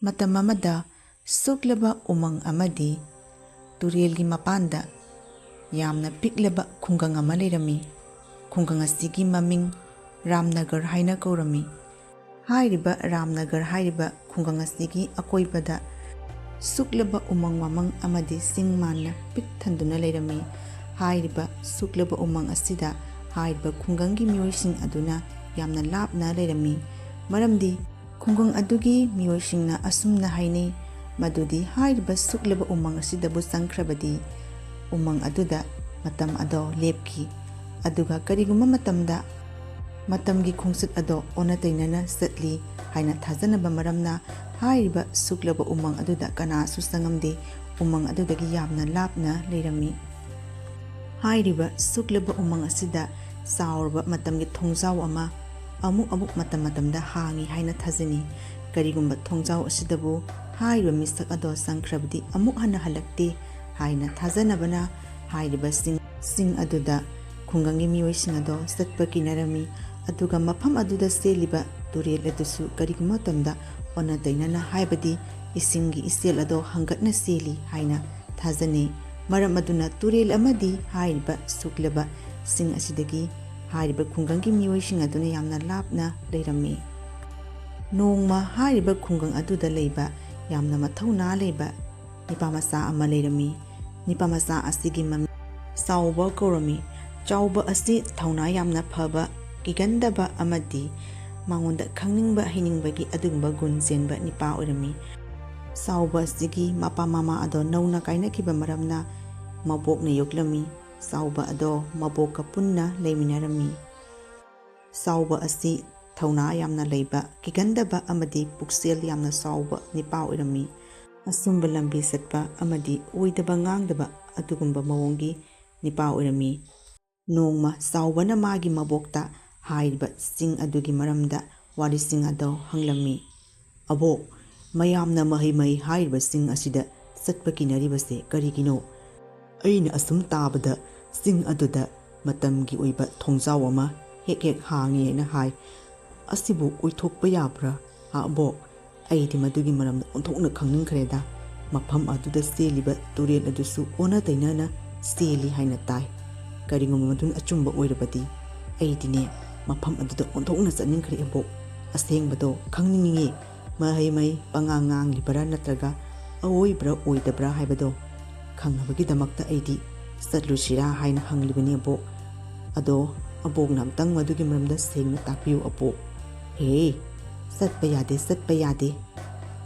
Matam amada suklaba umang amadi turelgi mapanda yamna piklaba khungang ama leirami. Khungang asigi maming Ramnagar haina kaurami. Hairiba Ramnagar hairiba khungang asigi akoibada suklaba umang mamang amadi singmanna pik thanduna leirami. Hairiba suklaba umang asida hairiba khungangi mioising aduna yamna lapna leirami. Maramdi khungang adugi mioisingna asumna haini madudi hairiba suklaba umang asidabu sangkrabadi umang aduda matam ado lepki aduga kariguma matamda matamgi khungsut ado ona tainana satli haina thajanaba maramna hairiba suklaba umang aduda kana susangamde umang adudagi yamna lapna leirami. Hairiba suklaba umang asida saurba matamgi thongjau ama amuk matamda hangi haina thajani. Karigumba thongjau asidabu hairiba misak ado sangkrabdi amuk hana halakte haina thajanabana hairiba sing aduda khungangi mioising ado satpa kinarami. Aduga mafam aduda seliba turel adusu kariguma tamda ona tainana haibadi isingi isel ado hangatna seli haina thajani. Maram aduna turel amadi hairiba suklaba sing asidagi hairiba khungangi mioising aduna yamna lapna leirami. Nongma hairiba khungang aduda leiba yamna mathauna leiba nipamasa ama leirami. Nipamasa asigi mami sauba kaurami. Chauba asi thauna yamna phaba kigandaba amadi mangonda khangningba hiningbagi adugba gun zenba nipa oirami. Sauba asigi mapa mama ado nauna kainakiba maramna mabokna yoklami. Sauba ado maboka punna leiminarami. Sauba asi thauna yamna leiba kigandaba amadi puksel yamna sauba nipa oirami. Asumba lambi satpa amadi oidaba ngangdaba adugumba mawongi nipa oirami. Nongma saubana magi mabokta hairiba sing adugi maramda warising ado hanglami. Abo mayamna mahai hairiba sing asida satpa kinaribase karigino. Aina asum tabada sing aduda matamgi oiba thongjau ama hek hangi na hai asibu oithokpa yabra abo aidi madugi maramda onthokna khangningkhreda mafam aduda seliba turel adusu ona tainana seli haina tai. Karigum madun achumba oirabadi aidine mafam aduda onthokna chaningkhre abo asengbado khangningi mahai pangangang libara natraga aoibra oidabra haibado khangnabagi damakta aidi satlushira haina hanglibani abo ado abogna amtang madugi maramda sengna takpiu abo. He satpa yade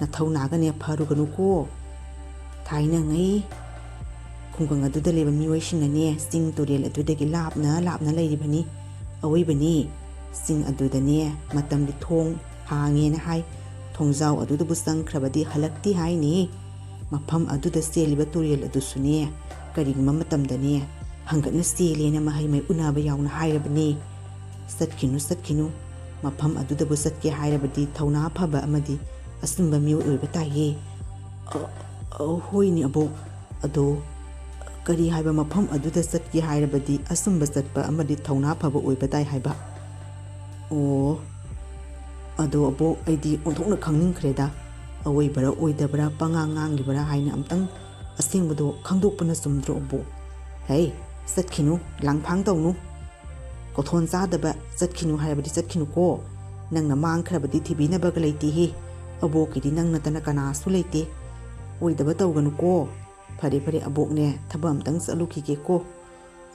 nathaunaga ne pharuganu ko thaina ngai khungang aduda leba mioisingna ne sing turel adudagi lapna leiribani aoibani sing aduda ne matamdi thong hange na hai thongjau aduda bu sangkhrabadi halakti haini. Mafam aduda seliba turel adusune kariguma matamda ne hangatna selena mahai unaba yauna hairabani. Satkinu mafam aduda bu satke hairabadi thauna phaba amadi asumba mio oiba taiye. Hoini abo ado kari haiba mafam aduda satke hairabadi asumba satpa amadi thauna phaba oiba tai haiba. O ado abo aidi onthokna khangningkhreda aoibara oidabra panganganglibara haina amtang asengbado khangdokpana sumdro abo. Hey satkinu langphang tawnu kothon chadaba chatkinu hairabadi chatkinu ko nangna mangkhrabadi thibinabaga leiti hi abo kidi nangna tana kanasu leite oidaba tawganu ko. Fare abokne thaba amtang chalukhige ko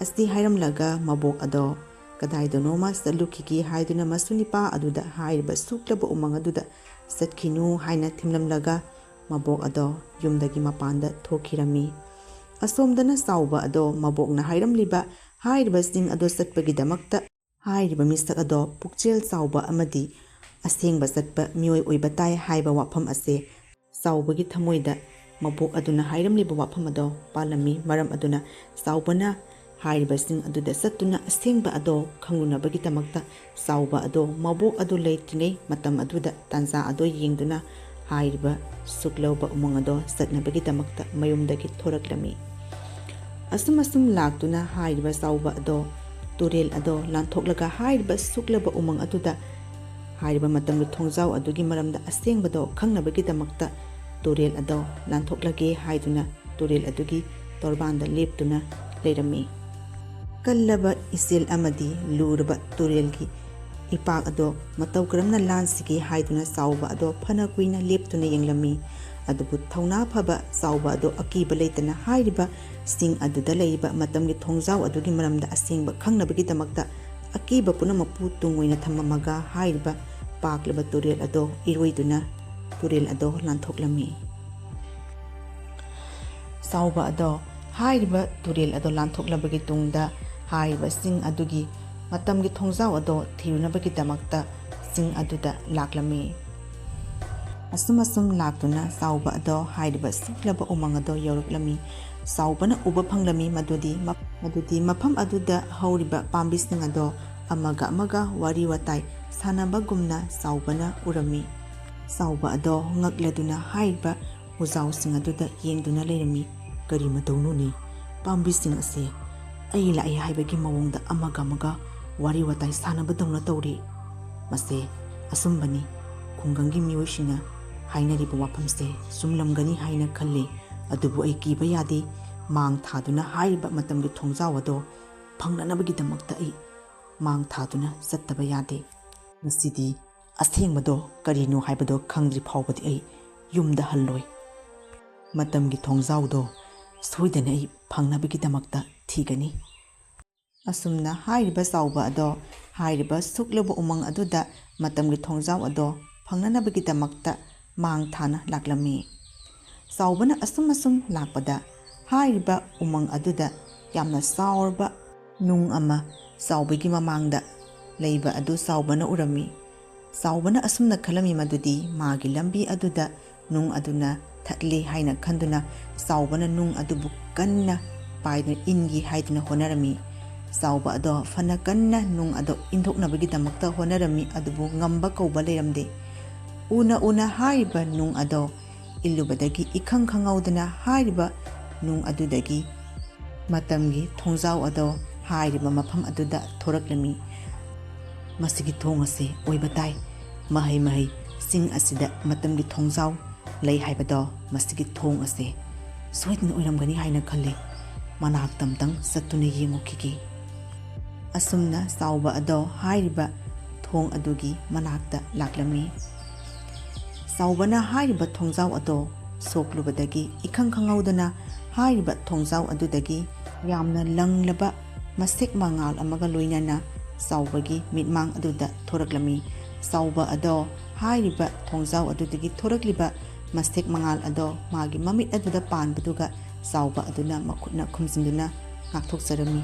asti hairamlaga mabok ado kadaidono ma chalukhige haiduna masunipa aduda hairiba suklaba umang aduda satkinu haina thimlamlaga mabok ado yumdagi mapanda thokhirami. Asomdana sauba ado mabokna hairamliba hairiba sing ado satpagi damakta hairiba misak ado pukchel sauba amadi asengba satpa mioi oiba tai haiba wafam ase saubagi thamoida mabok aduna hairamliba wafam ado palami. Maram aduna saubana hairiba sing aduda satuna asengba ado khangunabagi damakta sauba ado mabok ado leitingai matam aduda tanza ado yengduna hairiba suklauba umang ado satnabagi damakta mayumdagi thoraklami. Asum laktuna hairiba sauba ado turel ado lanthoklaga hairiba suklaba umang aduda ꯍꯥꯏꯔꯤꯕ ꯃꯇꯝꯒꯤ ꯊꯣꯡꯖꯥꯎ ꯑꯗꯨꯒꯤ ꯃꯔꯝꯗ ꯑꯁꯦꯡꯕꯗꯣ ꯈꯪꯅꯕꯒꯤꯗꯃꯛꯇ ꯇꯨꯔꯦꯜ ꯑꯗꯣ ꯂꯥꯟꯊꯣꯛꯂꯒꯦ ꯍꯥꯏꯗꯨꯅ ꯇꯨꯔꯦꯜ ꯑꯗꯨꯒꯤ ꯇꯣꯔꯕꯥꯟꯗ ꯂꯦꯞꯇꯨꯅ ꯂꯩꯔꯝꯃꯤ꯫ ꯀꯜꯂꯕ ꯏꯆꯦꯜ ꯑꯃꯗꯤ ꯂꯨꯔꯕ ꯇꯨꯔꯦꯜꯒꯤ ꯏꯄꯥꯛ ꯑꯗꯣ ꯃꯇꯧ ꯀꯔꯝꯅ ꯂꯥꯟꯁꯤꯒꯦ ꯍꯥꯏꯗꯨꯅ ꯆꯥꯎꯕ ꯑꯗꯣ ꯐꯅ ꯀꯨꯏꯅ ꯂꯦꯞꯇꯨꯅ ꯌꯦꯡꯂꯝꯃꯤ꯫ ꯑꯗꯨꯕꯨ ꯊꯧꯅꯥ ꯐꯕ ꯆꯥꯎꯕ ꯑꯗꯣ ꯑꯀꯤꯕ ꯂꯩꯇꯅ ꯍꯥꯏꯔꯤꯕ ꯆꯤꯡ ꯑꯗꯨꯗ ꯂꯩꯔꯤꯕ ꯃꯇꯝꯒꯤ ꯊꯣꯡꯖꯥꯎ ꯑꯗꯨꯒꯤ ꯃꯔꯝꯗ ꯑꯁꯦꯡꯕ ꯈꯪꯅꯕꯒꯤꯗꯃꯛꯇ ꯑꯀꯤꯕ ꯄꯨꯝꯅꯃꯛꯄꯨ ꯇꯨꯡ ꯑꯣꯏꯅ ꯊꯝꯃꯝꯃꯒ ꯍꯥꯏꯔꯤꯕ ꯄꯥꯛꯂꯕ ꯇꯨꯔꯦꯜ ꯑꯗꯣ ꯏꯔꯣꯏꯗꯨꯅ ꯇꯨꯔꯦꯜ ꯑꯗꯣ ꯂꯥꯟꯊꯣꯛꯂꯝꯃꯤ꯫ ꯆꯥꯎꯕ ꯑꯗꯣ ꯍꯥꯏꯔꯤꯕ ꯇꯨꯔꯦꯜ ꯑꯗꯣ ꯂꯥꯟꯊꯣꯛꯂꯕꯒꯤ ꯇꯨꯡꯗ ꯍꯥꯏꯔꯤꯕ ꯆꯤꯡ ꯑꯗꯨꯒꯤ ꯃꯇꯝꯒꯤ ꯊꯣꯡꯖꯥꯎ ꯑꯗꯣ ꯊꯤꯔꯨꯅꯕꯒꯤꯗꯃꯛꯇ ꯆꯤꯡ ꯑꯗꯨꯗ ꯂꯥꯛꯂꯝꯃꯤ꯫ ꯑꯁꯨꯝ ꯂꯥꯛꯇꯨꯅ ꯆꯥꯎꯕ ꯑꯗꯣ ꯍꯥꯏꯔꯤꯕ ꯁꯤꯛꯂꯕ ꯎꯃꯪ ꯑꯗꯣ ꯌꯧꯔꯛꯂꯝꯃꯤ꯫ ꯆꯥꯎꯕꯅ ꯎꯕ ꯐꯪꯂꯝꯃꯤ ꯃꯗꯨꯗꯤ ꯃꯐꯝ ꯑꯗꯨꯗ ꯍꯧꯔꯤꯕ ꯄꯥꯝꯕꯤꯁꯤꯡ ꯑꯗꯣ ꯑꯃꯒ ꯋꯥꯔꯤ ꯋꯥꯇꯥꯏ ꯁꯥꯟꯅꯕꯒꯨꯝꯅ ꯆꯥꯎꯕꯅ ꯎꯔꯝꯃꯤ꯫ ꯆꯥꯎꯕ ꯑꯗꯣ ꯉꯛꯂꯗꯨꯅ ꯍꯥꯏꯔꯤꯕ ꯎꯖꯥꯎꯁꯤꯡ ꯑꯗꯨꯗ ꯌꯦꯡꯗꯨꯅ ꯂꯩꯔꯝꯃꯤ꯫ ꯀꯔꯤ ꯃꯇꯧꯅꯣꯅꯦ? ꯄꯥꯝꯕꯤꯁꯤꯡ ꯑꯁꯤ ꯑꯩ ꯂꯥꯛꯏ ꯍꯥꯏꯕꯒꯤ ꯃꯑꯣꯡꯗ ꯑꯃꯒ ꯋꯥꯔꯤ ꯋꯥꯇꯥꯏ ꯁꯥꯟꯅꯕꯗꯧꯅ ꯇꯧꯔꯤ꯫ ꯃꯁꯦ ꯑꯆꯨꯝꯕꯅꯤ꯫ ꯈꯨꯡꯒꯪꯒꯤ ꯃꯤꯑꯣꯏꯁꯤꯡꯅ ꯍꯥꯏꯅꯔꯤꯕ ꯋꯥꯐꯝꯁꯦ ꯆꯨꯝꯂꯝꯒꯅꯤ ꯍꯥꯏꯅ ꯈꯜꯂꯤ꯫ ꯑꯗꯨꯕꯨ ꯑꯩ ꯀꯤꯕ ꯌꯥꯗꯦ꯫ ꯃꯥꯡ ꯊꯥꯗꯨꯅ ꯍꯥꯏꯔꯤꯕ ꯃꯇꯝꯒꯤ ꯊꯣꯡꯖꯥꯎ ꯑꯗꯣ ꯐꯪꯅꯅꯕꯒꯤꯗꯃꯛꯇ ꯑꯩ ꯃꯥꯡ ꯊꯥꯗꯨꯅ ꯆꯠꯇꯕ ꯌꯥꯗꯦ꯫ ꯉꯁꯤꯗꯤ ꯑꯁꯦꯡꯕꯗꯣ ꯀꯔꯤꯅꯣ ꯍꯥꯏꯕꯗꯣ ꯈꯪꯗ꯭ꯔꯤ ꯐꯥꯎꯕꯗꯤ ꯑꯩ ꯌꯨꯝꯗ ꯍꯜꯂꯣꯏ꯫ ꯃꯇꯝꯒꯤ ꯊꯣꯡꯖꯥꯎꯗꯣ ꯁꯣꯏꯗꯅ ꯑꯩ ꯐꯪꯅꯕꯒꯤꯗꯃꯛꯇ ꯊꯤꯒꯅꯤ꯫ ꯑꯁꯨꯝꯅ ꯍꯥꯏꯔꯤꯕ ꯆꯥꯎꯕ ꯑꯗꯣ ꯍꯥꯏꯔꯤꯕ ꯁꯨꯛꯂꯕ ꯎꯃꯪ ꯑꯗꯨꯗ ꯃꯇꯝꯒꯤ ꯊꯣꯡꯖꯥꯎ ꯑꯗꯣ ꯐꯪꯅꯅꯕꯒꯤꯗꯃꯛꯇ ꯃꯥꯡ ꯊꯥꯅ ꯂꯥꯛꯂꯝꯃꯤ꯫ ꯆꯥꯎꯕꯅ ꯑꯁꯨꯝ ꯂꯥꯛꯄꯗ ꯍꯥꯏꯔꯤꯕ ꯎꯃꯪ ꯑꯗꯨꯗ ꯌꯥꯝꯅ ꯆꯥꯎꯔꯕ ꯅꯨꯡ ꯑꯃ ꯆꯥꯎꯕꯒꯤ ꯃꯃꯥꯡꯗ ꯂꯩꯕ ꯑꯗꯨ ꯆꯥꯎꯕꯅ ꯎꯔꯝꯃꯤ꯫ ꯆꯥꯎꯕꯅ ꯑꯁꯨꯝꯅ ꯈꯜꯂꯝꯃꯤ ꯃꯗꯨꯗꯤ ꯃꯥꯒꯤ ꯂꯝꯕꯤ ꯑꯗꯨꯗ ꯅꯨꯡ ꯑꯗꯨꯅ ꯊꯠꯂꯤ ꯍꯥꯏꯅ ꯈꯟꯗꯨꯅ ꯆꯥꯎꯕꯅ ꯅꯨꯡ ꯑꯗꯨꯕꯨ ꯀꯟꯅ ꯄꯥꯏꯗꯨꯅ ꯏꯟꯒꯦ ꯍꯥꯏꯗꯨꯅ ꯍꯣꯠꯅꯔꯝꯃꯤ꯫ ꯆꯥꯎꯕ ꯑꯗꯣ ꯐꯅ ꯀꯟꯅ ꯅꯨꯡ ꯑꯗꯣ ꯏꯟꯊꯣꯛꯅꯕꯒꯤꯗꯃꯛꯇ ꯍꯣꯠꯅꯔꯝꯃꯤ꯫ ꯑꯗꯨꯕꯨ ꯉꯝꯕ ꯀꯧꯕ ꯂꯩꯔꯝꯗꯦ꯫ ꯎꯅ ꯍꯥꯏꯔꯤꯕ ꯅꯨꯡ ꯑꯗꯣ ꯏꯜꯂꯨꯕꯗꯒꯤ ꯏꯈꯪ ꯈꯪꯍꯧꯗꯅ ꯍꯥꯏꯔꯤꯕ ꯅꯨꯡ ꯑꯗꯨꯗꯒꯤ ꯃꯇꯝꯒꯤ ꯊꯣꯡꯖꯥꯎ ꯑꯗꯣ ꯍꯥꯏꯔꯤꯕ ꯃꯐꯝ ꯑꯗꯨꯗ ꯊꯣꯔꯛꯂꯝꯃꯤ꯫ ꯃꯁꯤꯒꯤ ꯊꯣꯡ ꯑꯁꯤ ꯑꯣꯏꯕ ꯇꯥꯏ꯫ ꯃꯍꯩ ꯆꯤꯡ ꯑꯁꯤꯗ ꯃꯇꯝꯒꯤ ꯊꯣꯡꯖꯥꯎ ꯂꯩ ꯍꯥꯏꯕꯗꯣ ꯃꯁꯤꯒꯤ ꯊꯣꯡ ꯑꯁꯤ ꯁꯣꯏꯗꯅ ꯑꯣꯏꯔꯝꯒꯅꯤ ꯍꯥꯏꯅ ꯈꯜꯂꯤ꯫ ꯃꯅꯥꯛꯇ ꯑꯝꯇꯪ ꯆꯠꯇꯨꯅ ꯌꯦꯡꯉꯨꯈꯤꯒꯦ꯫ ꯑꯁꯨꯝꯅ ꯆꯥꯎꯕ ꯑꯗꯣ ꯍꯥꯏꯔꯤꯕ ꯊꯣꯡ ꯑꯗꯨꯒꯤ ꯃꯅꯥꯛꯇ ꯂꯥꯛꯂꯝꯃꯤ꯫ ꯆꯥꯎꯕꯅ ꯍꯥꯏꯔꯤꯕ ꯊꯣꯡꯖꯥꯎ ꯑꯗꯣ ꯁꯣꯛꯂꯨꯕꯗꯒꯤ ꯏꯈꯪ ꯈꯪꯍꯧꯗꯅ ꯍꯥꯏꯔꯤꯕ ꯊꯣꯡꯖꯥꯎ ꯑꯗꯨꯗꯒꯤ ꯌꯥꯝꯅ ꯂꯪꯂꯕ ꯃꯁꯦꯛ ꯃꯉꯥꯜ ꯑꯃꯒ ꯂꯣꯏꯅꯅ ꯆꯥꯎꯕꯒꯤ ꯃꯤꯠꯃꯥꯡ ꯑꯗꯨꯗ ꯊꯣꯔꯛꯂꯝꯃꯤ꯫ ꯆꯥꯎꯕ ꯑꯗꯣ ꯍꯥꯏꯔꯤꯕ ꯊꯣꯡꯖꯥꯎ ꯑꯗꯨꯗꯒꯤ ꯊꯣꯔꯛꯂꯤꯕ ꯃꯁꯦꯛ ꯃꯉꯥꯜ ꯑꯗꯣ ꯃꯥꯒꯤ ꯃꯃꯤꯠ ꯑꯗꯨꯗ ꯄꯥꯟꯕꯗꯨꯒ ꯆꯥꯎꯕ ꯑꯗꯨꯅ ꯃꯈꯨꯠꯅ ꯈꯨꯝꯖꯤꯟꯗꯨꯅ ꯉꯥꯛꯊꯣꯛꯆꯔꯝꯃꯤ꯫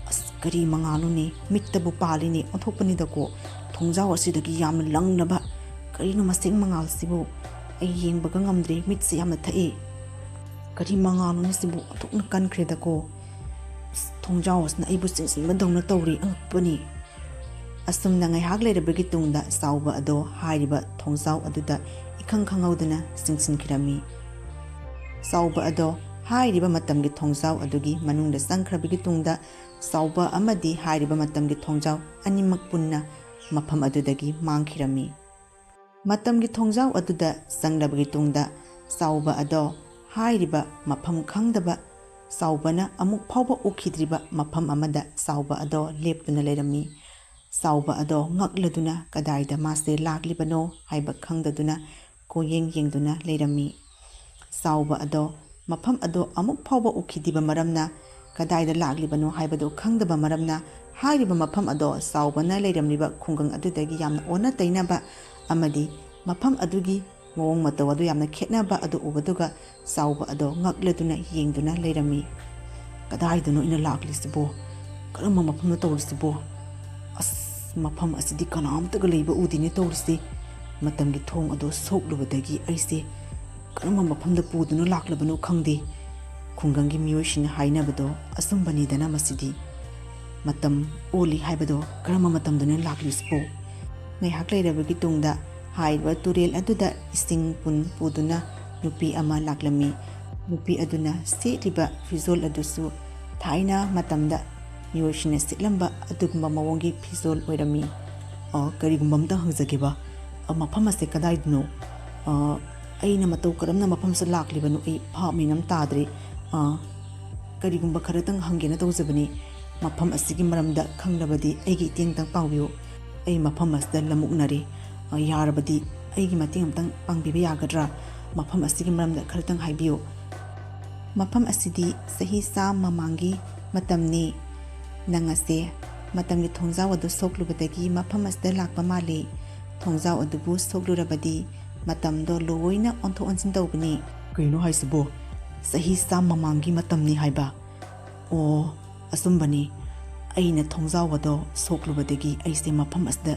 ꯑꯁ ꯀꯔꯤ ꯃꯉꯥꯜꯅꯣꯅꯦ? ꯃꯤꯠꯇꯕꯨ ꯄꯥꯜꯂꯤꯅꯦ, ꯑꯣꯟꯊꯣꯛꯄꯅꯤꯗꯀꯣ꯫ ꯊꯣꯡꯖꯥꯎ ꯑꯁꯤꯗꯒꯤ ꯌꯥꯝꯅ ꯂꯪꯂꯕ ꯀꯔꯤꯅꯣ ꯃꯁꯦꯛ ꯃꯉꯥꯜꯁꯤꯕꯨ? ꯑꯩ ꯌꯦꯡꯕꯒ ꯉꯝꯗ꯭ꯔꯦ, ꯃꯤꯠꯁꯦ ꯌꯥꯝꯅ ꯊꯛꯏ꯫ ꯀꯔꯤ ꯃꯉꯥꯜꯅꯣꯅꯦ ꯁꯤꯕꯨ? ꯑꯣꯟꯊꯣꯛꯅ ꯀꯟꯈ꯭ꯔꯦꯗꯀꯣ꯫ ꯊꯣꯡꯖꯥꯎ ꯑꯁꯤꯅ ꯑꯩꯕꯨ ꯆꯤꯡꯁꯤꯟꯕꯗꯧꯅ ꯇꯧꯔꯤ, ꯑꯉꯛꯄꯅꯤ꯫ ꯑꯁꯨꯝꯅ ꯉꯥꯏꯍꯥꯛ ꯂꯩꯔꯕꯒꯤ ꯇꯨꯡꯗ ꯆꯥꯎꯕ ꯑꯗꯣ ꯍꯥꯏꯔꯤꯕ ꯊꯣꯡꯖꯥꯎ ꯑꯗꯨꯗ ꯏꯈꯪ ꯈꯪꯍꯧꯗꯅ ꯆꯤꯡꯁꯤꯟꯈꯤꯔꯝꯃꯤ꯫ ꯆꯥꯎꯕ ꯑꯗꯣ ꯍꯥꯏꯔꯤꯕ ꯃꯇꯝꯒꯤ ꯊꯣꯡꯖꯥꯎ ꯑꯗꯨꯒꯤ ꯃꯅꯨꯡꯗ ꯆꯪꯈ꯭ꯔꯕꯒꯤ ꯇꯨꯡꯗ ꯆꯥꯎꯕ ꯑꯃꯗꯤ ꯍꯥꯏꯔꯤꯕ ꯃꯇꯝꯒꯤ ꯊꯣꯡꯖꯥꯎ ꯑꯅꯤꯃꯛ ꯄꯨꯟꯅ ꯃꯐꯝ ꯑꯗꯨꯗꯒꯤ ꯃꯥꯡꯈꯤꯔꯝꯃꯤ꯫ ꯃꯇꯝꯒꯤ ꯊꯣꯡꯖꯥꯎ ꯑꯗꯨꯗ ꯆꯪꯂꯕꯒꯤ ꯇꯨꯡꯗ ꯆꯥꯎꯕ ꯑꯗꯣ ꯍꯥꯏꯔꯤꯕ ꯃꯐꯝ ꯈꯪꯗꯕ ꯆꯥꯎꯕꯅ ꯑꯃꯨꯛ ꯐꯥꯎꯕ ꯎꯈꯤꯗ꯭ꯔꯤꯕ ꯃꯐꯝ ꯑꯃꯗ ꯆꯥꯎꯕ ꯑꯗꯣ ꯂꯦꯞꯇꯨꯅ ꯂꯩꯔꯝꯃꯤ꯫ ꯆꯥꯎꯕ ꯑꯗꯣ ꯉꯛꯂꯗꯨꯅ ꯀꯗꯥꯏꯗ ꯃꯥꯁꯦ ꯂꯥꯛꯂꯤꯕꯅꯣ ꯍꯥꯏꯕ ꯈꯪꯗꯗꯨꯅ ꯌꯦꯡꯗꯨꯅ ꯂꯩꯔꯝꯃꯤ꯫ ꯆꯥꯎꯕ ꯑꯗꯣ ꯃꯐꯝ ꯑꯗꯣ ꯑꯃꯨꯛ ꯐꯥꯎꯕ ꯎꯈꯤꯗ꯭ꯔꯤꯕ ꯃꯔꯝꯅ, ꯀꯗꯥꯏꯗ ꯂꯥꯛꯂꯤꯕꯅꯣ ꯍꯥꯏꯕꯗꯨ ꯈꯪꯗꯕ ꯃꯔꯝꯅ ꯍꯥꯏꯔꯤꯕ ꯃꯐꯝ ꯑꯗꯣ ꯆꯥꯎꯕꯅ ꯂꯩꯔꯝꯂꯤꯕ ꯈꯨꯡꯒꯪ ꯑꯗꯨꯗꯒꯤ ꯌꯥꯝꯅ ꯑꯣꯟꯅ ꯇꯩꯅꯕ ꯑꯃꯗꯤ ꯃꯐꯝ ꯑꯗꯨꯒꯤ ꯃꯑꯣꯡ ꯃꯇꯧ ꯑꯗꯨ ꯌꯥꯝꯅ ꯈꯦꯠꯅꯕ ꯑꯗꯨ ꯎꯕꯗꯨꯒ ꯆꯥꯎꯕ ꯑꯗꯣ ꯉꯛꯂꯗꯨꯅ ꯌꯦꯡꯗꯨꯅ ꯂꯩꯔꯝꯃꯤ꯫ ꯀꯗꯥꯏꯗꯅꯣ ꯑꯩꯅ ꯂꯥꯛꯂꯤꯁꯤꯕꯣ? ꯀꯔꯝꯕ ꯃꯐꯝꯗ ꯇꯧꯔꯤꯁꯤꯕꯣ? ꯑꯁ, ꯃꯐꯝ ꯑꯁꯤꯗꯤ ꯀꯅꯥꯝꯇꯒ ꯂꯩꯕ ꯎꯗꯦꯅꯦ ꯇꯧꯔꯤꯁꯤ꯫ ꯃꯇꯝꯒꯤ ꯊꯣꯡ ꯑꯗꯣ ꯁꯣꯛꯂꯨꯕꯗꯒꯤ ꯑꯩꯁꯦ ꯀꯔꯝꯕ ꯃꯐꯝꯗ ꯄꯨꯗꯨꯅ ꯂꯥꯛꯂꯕꯅꯣ ꯈꯪꯗꯦ꯫ ꯈꯨꯡꯒꯪꯒꯤ ꯃꯤꯑꯣꯏꯁꯤꯡꯅ ꯍꯥꯏꯅꯕꯗꯣ ꯑꯆꯨꯝꯕꯅꯤꯗꯅ ꯃꯁꯤꯗꯤ꯫ ꯃꯇꯝ ꯑꯣꯜꯂꯤ ꯍꯥꯏꯕꯗꯣ ꯀꯔꯝꯕ ꯃꯇꯝꯗꯅ ꯂꯥꯛꯂꯤꯁꯤꯕꯣ? ꯉꯥꯏꯍꯥꯛ ꯂꯩꯔꯕꯒꯤ ꯇꯨꯡꯗ ꯍꯥꯏꯔꯤꯕ ꯇꯨꯔꯦꯜ ꯑꯗꯨꯗ ꯏꯁꯤꯡ ꯄꯨꯗꯨꯅ ꯅꯨꯄꯤ ꯑꯃ ꯂꯥꯛꯂꯝꯃꯤ꯫ ꯅꯨꯄꯤ ꯑꯗꯨꯅ ꯁꯦꯠꯂꯤꯕ ꯐꯤꯖꯣꯜ ꯑꯗꯨꯁꯨ ꯊꯥꯏꯅ ꯃꯇꯝꯗ ꯃꯤꯑꯣꯏꯁꯤꯡꯅ ꯁꯦꯠꯂꯝꯕ ꯑꯗꯨꯒꯨꯝꯕ ꯃꯑꯣꯡꯒꯤ ꯐꯤꯖꯣꯜ ꯑꯣꯏꯔꯝꯃꯤ꯫ ꯀꯔꯤꯒꯨꯝꯕ ꯑꯃꯇ ꯍꯪꯖꯒꯦꯕ ꯃꯐꯝ ꯑꯁꯦ ꯀꯗꯥꯏꯗꯅꯣ ꯑꯩꯅ ꯃꯇꯧ ꯀꯔꯝꯅ ꯃꯐꯝꯁꯦ ꯂꯥꯛꯂꯤꯕꯅꯣ ꯑꯩ ꯚꯥꯞ ꯃꯤꯟ ꯇꯥꯗ꯭ꯔꯦ ꯀꯔꯤꯒꯨꯝꯕ ꯈꯔꯇꯪ ꯍꯪꯒꯦꯅ ꯇꯧꯖꯕꯅꯤ ꯃꯐꯝ ꯑꯁꯤꯒꯤ ꯃꯔꯝꯗ ꯈꯪꯂꯕꯗꯤ ꯑꯩꯒꯤ ꯏꯇꯦꯡꯇꯪ ꯄꯥꯡꯕꯤꯌꯨ ꯑꯩ ꯃꯐꯝ ꯑꯁꯤꯗ ꯂꯝꯃꯨꯛꯅꯔꯤ ꯌꯥꯔꯕꯗꯤ ꯑꯩꯒꯤ ꯃꯇꯦꯡ ꯑꯃꯇꯪ ꯄꯥꯡꯕꯤꯕ ꯌꯥꯒꯗ꯭ꯔꯥ ꯃꯐꯝ ꯑꯁꯤꯒꯤ ꯃꯔꯝꯗ ꯈꯔꯇꯪ ꯍꯥꯏꯕꯤꯌꯨ ꯃꯐꯝ ꯑꯁꯤꯗꯤ ꯆꯍꯤ 100 ꯃꯃꯥꯡꯒꯤ ꯃꯇꯝꯅꯤ ꯅꯪ ꯑꯁꯦ ꯃꯇꯝꯒꯤ ꯊꯣꯡꯖꯥꯎ ꯑꯗꯨ ꯁꯣꯛꯂꯨꯕꯗꯒꯤ ꯃꯐꯝ ꯑꯁꯤꯗ ꯂꯥꯛꯄ ꯃꯥꯜꯂꯤ ꯊꯣꯡꯖꯥꯎ ꯑꯗꯨꯕꯨ ꯁꯣꯛꯂꯨꯔꯕꯗꯤ ꯃꯇꯝꯗꯣ ꯂꯣꯏꯅ ꯑꯣꯟꯊꯣꯛ ꯑꯣꯟꯁꯤꯟ ꯇꯧꯕꯅꯤ ꯀꯩꯅꯣ ꯍꯥꯏꯁꯤꯕꯣ ꯆꯍꯤ 100 ꯃꯃꯥꯡꯒꯤ ꯃꯇꯝꯅꯤ ꯍꯥꯏꯕ ꯑꯣ ꯑꯆꯨꯝꯕꯅꯤ ꯑꯩꯅ ꯊꯣꯡꯖꯥꯎ ꯑꯗꯣ ꯁꯣꯛꯂꯨꯕꯗꯒꯤ ꯑꯩꯁꯦ ꯃꯐꯝ ꯑꯁꯤꯗ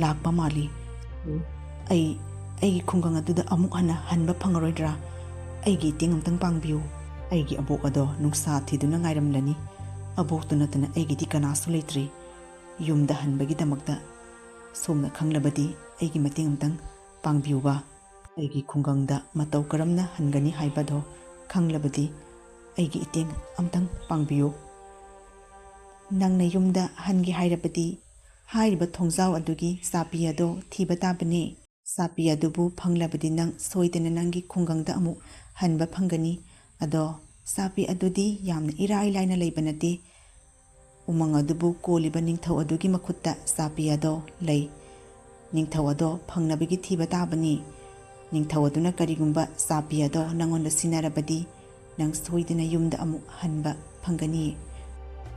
ꯂꯥꯛꯄ ꯃꯥꯜꯂꯤ ꯑꯩꯒꯤ ꯈꯨꯡꯒꯪ ꯑꯗꯨꯗ ꯑꯃꯨꯛ ꯍꯟꯅ ꯍꯟꯕ ꯐꯪꯉꯔꯣꯏꯗ꯭ꯔꯥ ꯑꯩꯒꯤ ꯏꯇꯦꯡ ꯑꯃꯇꯪ ꯄꯥꯡꯕꯤꯌꯨ ꯑꯩꯒꯤ ꯑꯕꯣꯛ ꯑꯗꯣ ꯅꯨꯡꯁꯥ ꯊꯤꯗꯨꯅ ꯉꯥꯏꯔꯝꯂꯅꯤ ꯑꯕꯣꯛꯇꯨ ꯅꯠꯇꯅ ꯑꯩꯒꯤꯗꯤ ꯀꯅꯥꯁꯨ ꯂꯩꯇ꯭ꯔꯤ ꯌꯨꯝꯗ ꯍꯟꯕꯒꯤꯗꯃꯛꯇ ꯁꯣꯝꯅ ꯈꯪꯂꯕꯗꯤ ꯑꯩꯒꯤ ꯃꯇꯦꯡ ꯑꯃꯇꯪ ꯄꯥꯡꯕꯤꯌꯨꯕ ꯑꯩꯒꯤ ꯈꯨꯡꯒꯪꯗ ꯃꯇꯧ ꯀꯔꯝꯅ ꯍꯟꯒꯅꯤ ꯍꯥꯏꯕꯗꯣ ꯈꯪꯂꯕꯗꯤ ꯑꯩꯒꯤ ꯏꯇꯦꯡ ꯑꯃꯇꯪ ꯄꯥꯡꯕꯤꯌꯨ ꯅꯪꯅ ꯌꯨꯝꯗ ꯍꯟꯒꯦ ꯍꯥꯏꯔꯕꯗꯤ ꯍꯥꯏꯔꯤꯕ ꯊꯣꯡꯖꯥꯎ ꯑꯗꯨꯒꯤ ꯆꯥꯄꯤ ꯑꯗꯣ ꯊꯤꯕ ꯇꯥꯕꯅꯤ ꯆꯥꯄꯤ ꯑꯗꯨꯕꯨ ꯐꯪꯂꯕꯗꯤ ꯅꯪ ꯁꯣꯏꯗꯅ ꯅꯪꯒꯤ ꯈꯨꯡꯒꯪꯗ ꯑꯃꯨꯛ ꯍꯟꯕ ꯐꯪꯒꯅꯤ ꯑꯗꯣ ꯆꯥꯄꯤ ꯑꯗꯨꯗꯤ ꯌꯥꯝꯅ ꯏꯔꯥꯏ ꯂꯥꯏꯅ ꯂꯩꯕ ꯅꯠꯇꯦ ꯎꯃꯪ ꯑꯗꯨꯕꯨ ꯀꯣꯜꯂꯤꯕ ꯅꯤꯡꯊꯧ ꯑꯗꯨꯒꯤ ꯃꯈꯨꯠꯇ ꯆꯥꯄꯤ ꯑꯗꯣ ꯂꯩ ꯅꯤꯡꯊꯧ ꯑꯗꯣ ꯐꯪꯅꯕꯒꯤ ꯊꯤꯕ ꯇꯥꯕꯅꯤ ꯅꯤꯡꯊꯧ ꯑꯗꯨꯅ ꯀꯔꯤꯒꯨꯝꯕ ꯆꯥꯄꯤ ꯑꯗꯣ ꯅꯪꯉꯣꯟꯗ ꯁꯤꯟꯅꯔꯕꯗꯤ ꯅꯪ ꯁꯣꯏꯗꯅ ꯌꯨꯝꯗ ꯑꯃꯨꯛ ꯍꯟꯕ ꯐꯪꯒꯅꯤ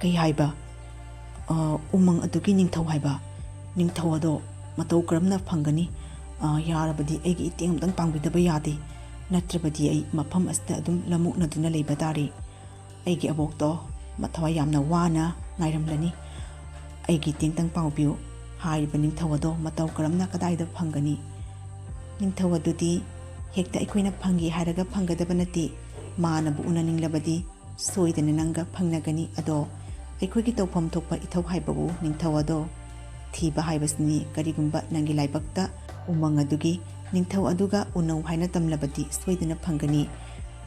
ꯀꯩ ꯍꯥꯏꯕ ꯎꯃꯪ ꯑꯗꯨꯒꯤ ꯅꯤꯡꯊꯧ ꯍꯥꯏꯕ ꯅꯤꯡꯊꯧ ꯑꯗꯣ ꯃꯇꯧ ꯀꯔꯝꯅ ꯐꯪꯒꯅꯤ ꯌꯥꯔꯕꯗꯤ ꯑꯩꯒꯤ ꯏꯇꯦꯡ ꯑꯃꯇꯪ ꯄꯥꯡꯕꯤꯗꯕ ꯌꯥꯗꯦ ꯅꯠꯇ꯭ꯔꯕꯗꯤ ꯑꯩ ꯃꯐꯝ ꯑꯁꯤꯗ ꯑꯗꯨꯝ ꯂꯝꯃꯨꯛꯅꯗꯨꯅ ꯂꯩꯕ ꯇꯥꯔꯤ ꯑꯩꯒꯤ ꯑꯕꯣꯛꯇꯣ ꯃꯊꯋꯥꯏ ꯌꯥꯝꯅ ꯋꯥꯅ ꯉꯥꯏꯔꯝꯂꯅꯤ ꯑꯩꯒꯤ ꯏꯇꯦꯡꯇꯪ ꯄꯥꯡꯕꯤꯌꯨ ꯍꯥꯏꯔꯤꯕ ꯅꯤꯡꯊꯧ ꯑꯗꯣ ꯃꯇꯧ ꯀꯔꯝꯅ ꯀꯗꯥꯏꯗ ꯐꯪꯒꯅꯤ ꯅꯤꯡꯊꯧ ꯑꯗꯨꯗꯤ ꯍꯦꯛꯇ ꯑꯩꯈꯣꯏꯅ ꯐꯪꯒꯦ ꯍꯥꯏꯔꯒ ꯐꯪꯒꯗꯕ ꯅꯠꯇꯦ ꯃꯥꯅꯕꯨ ꯎꯅꯅꯤꯡꯂꯕꯗꯤ ꯁꯣꯏꯗꯅ ꯅꯪꯒ ꯐꯪꯅꯒꯅꯤ ꯑꯗꯣ ꯑꯩꯈꯣꯏꯒꯤ ꯇꯧꯐꯝ ꯊꯣꯛꯄ ꯏꯊꯧ ꯍꯥꯏꯕꯕꯨ ꯅꯤꯡꯊꯧ ꯑꯗꯣ ꯊꯤꯕ ꯍꯥꯏꯕꯁꯤꯅꯤ ꯀꯔꯤꯒꯨꯝꯕ ꯅꯪꯒꯤ ꯂꯥꯏꯕꯛꯇ ꯎꯃꯪ ꯑꯗꯨꯒꯤ ꯅꯤꯡꯊꯧ ꯑꯗꯨꯒ ꯎꯅꯧ ꯍꯥꯏꯅ ꯇꯝꯂꯕꯗꯤ ꯁꯣꯏꯗꯅ ꯐꯪꯒꯅꯤ